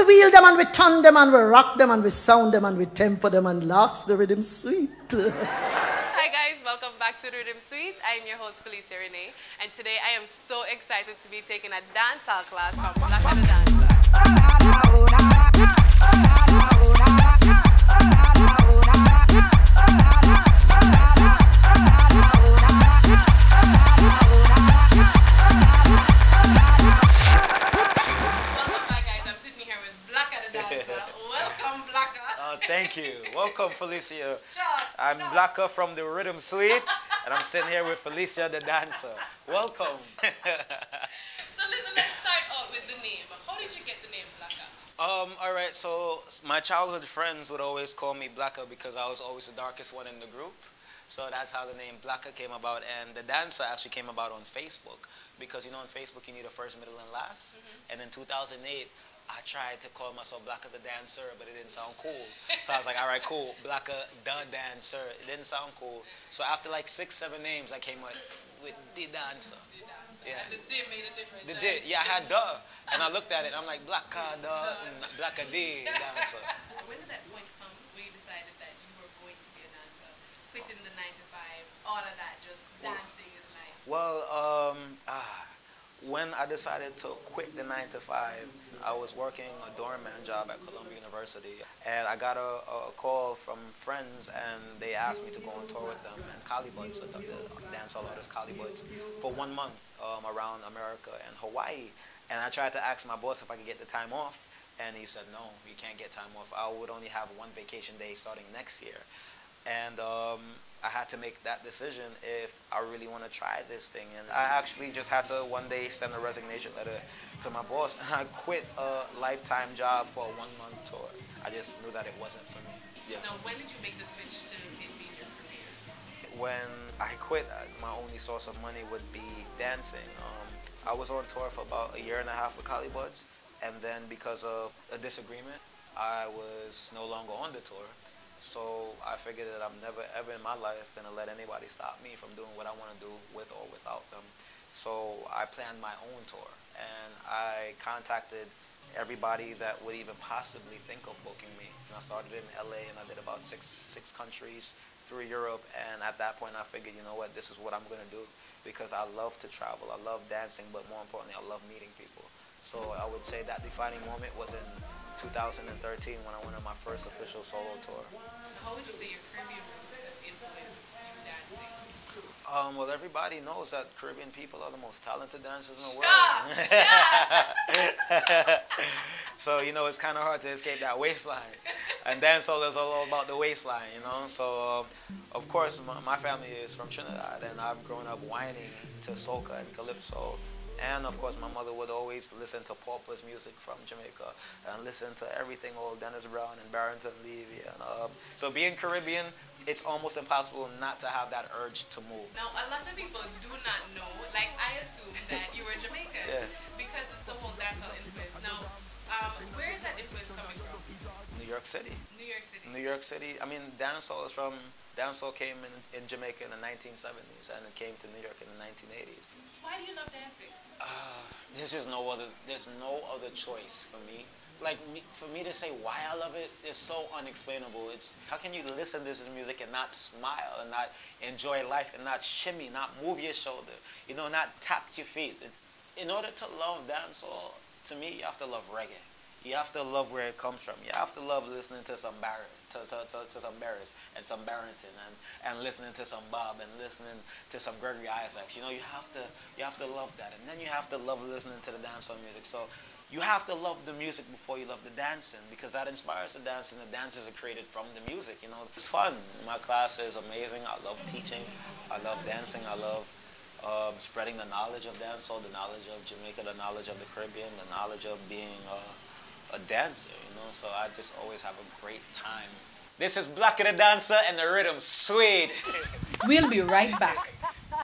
we wheel them and we turn them and we rock them and we sound them and we tempo them and last the rhythm sweet. Hi guys, welcome back to DiRiddimSweet. I am your host Phylecia Renae, and today I am so excited to be taking a dancehall class from Blacka Di Danca. Thank you. Welcome, Phylecia. I'm Blacka from DiRiddimSweet, and I'm sitting here with Phylecia the dancer. Welcome. So listen, let's start out with the name. How did you get the name Blacka? All right, so my childhood friends would always call me Blacka because I was always the darkest one in the group. So that's how the name Blacka came about, and the dancer actually came about on Facebook because, you know, on Facebook you need a first, middle, and last. And in 2008, I tried to call myself Blacka the Dancer, but it didn't sound cool. So I was like, all right, cool, Blacka the Dancer. It didn't sound cool. So after like 6, 7 names, I came up with the Dancer. Yeah. And the D made a difference. The D, yeah, I had duh. And I looked at it, I'm like, Blacka the, Blacka Di Danca. When did that point come where you decided that you were going to be a dancer? Quitting the 9 to 5, all of that, just dancing is like... Well, when I decided to quit the 9 to 5, I was working a doorman job at Columbia University, and I got a call from friends, and they asked me to go on tour with them and Calibuds, the dancehall artist Calibuds, for 1 month around America and Hawaii. And I tried to ask my boss if I could get the time off, and he said, no, you can't get time off. I would only have 1 vacation day starting next year. And I had to make that decision if I really want to try this thing. And I actually just had to one day send a resignation letter to my boss, and I quit a lifetime job for a 1-month tour. I just knew that it wasn't for me. Yeah. Now, when did you make the switch to it being your career? When I quit, my only source of money would be dancing. I was on tour for about 1.5 years with Calibuds, and then because of a disagreement, I was no longer on the tour. So I figured that I'm never ever in my life going to let anybody stop me from doing what I want to do with or without them. So I planned my own tour, and I contacted everybody that would even possibly think of booking me. And I started in LA, and I did about six countries through Europe, and at that point I figured, you know what, this is what I'm going to do, because I love to travel, I love dancing, but more importantly I love meeting people. So I would say that defining moment was in 2013 when I went on my first official solo tour. How would you say your Caribbean roots have influenced you dancing? Well, everybody knows that Caribbean people are the most talented dancers in the world. So, you know, it's kind of hard to escape that waistline. And dancehall is all about the waistline, you know. So, of course, my family is from Trinidad, and I've grown up whining to soca and calypso. And of course, my mother would always listen to Pauper's music from Jamaica and listen to everything old Dennis Brown and Barrington Levy. And so being Caribbean, it's almost impossible not to have that urge to move. Now, a lot of people do not know, like I assume that you were Jamaican, because it's the whole dancehall influence. Now, where is that influence coming from? New York City. New York City. New York City. I mean, dancehall came in Jamaica in the 1970s, and it came to New York in the 1980s. Why do you love dancing? There's no other choice for me. Like, for me to say why I love it is so unexplainable. It's, how can you listen to this music and not smile and not enjoy life and not shimmy, not move your shoulder, you know, not tap your feet? In order to love dancehall, to me, you have to love reggae. You have to love where it comes from. You have to love listening to some Barrett, to some Barris and some Barrington, and listening to some Bob and listening to some Gregory Isaacs. You know, you have to love that, and then you have to love listening to the dancehall music. So you have to love the music before you love the dancing, because that inspires the dance, and the dances are created from the music. You know, it's fun. My class is amazing. I love teaching. I love dancing. I love spreading the knowledge of dancehall, the knowledge of Jamaica, the knowledge of the Caribbean, the knowledge of being a dancer, you know, so I just always have a great time. This is Blacka Di Danca and DiRiddimSweet. We'll be right back.